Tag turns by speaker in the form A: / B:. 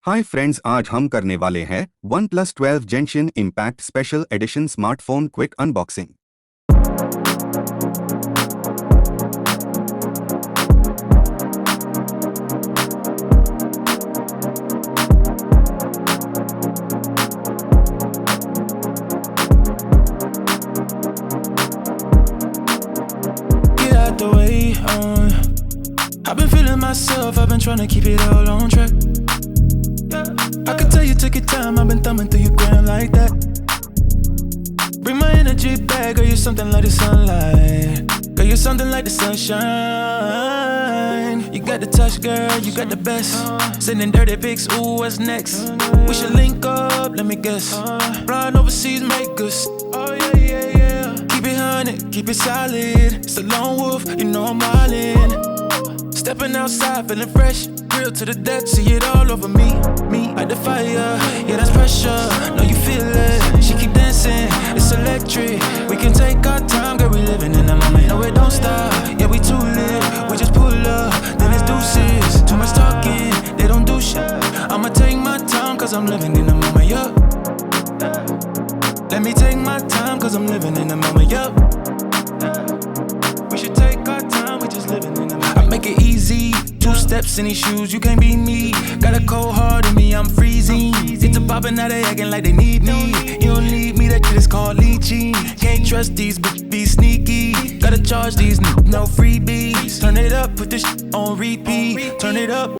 A: Hi friends, आज हम करने वाले हैं OnePlus 12 Genshien Impact special edition smartphone quick unboxing.
B: Get out the way, I've been feeling myself, I've been trying to keep it all on track. I can tell you took your time, I've been thumbing through your gram like that. Bring my energy back, girl, you're something like the sunlight. Girl, you're something like the sunshine. You got the touch, girl, you got the best. Sending dirty pics, ooh, what's next? We should link up, let me guess. Flying overseas, make us. Oh yeah, yeah, yeah. Keep it 100, keep it solid. It's a lone wolf, you know I'm wildin'. Stepping outside, feeling fresh. Real to the death, see it all over me. Like the fire, yeah, that's pressure. Know you feel it. She keep dancing, it's electric. We can take our time, girl, we living in the moment. No, it don't stop. Yeah, we too lit. We just pull up, then it's deuces. Too much talking, they don't do shit. I'ma take my time, cause I'm living in the moment, yeah. Let me take my time, cause I'm living in the moment, yeah. We should take our time, we just living in the moment. I make it easy. 2 steps in these shoes, you can't beat me. Got a cold heart in me, I'm freezing. It's a poppin', now they acting like they need me. You don't need me, that shit is called leeching. Can't trust these, but be sneaky. Gotta charge these, no freebies. Turn it up, put this shit on repeat. Turn it up.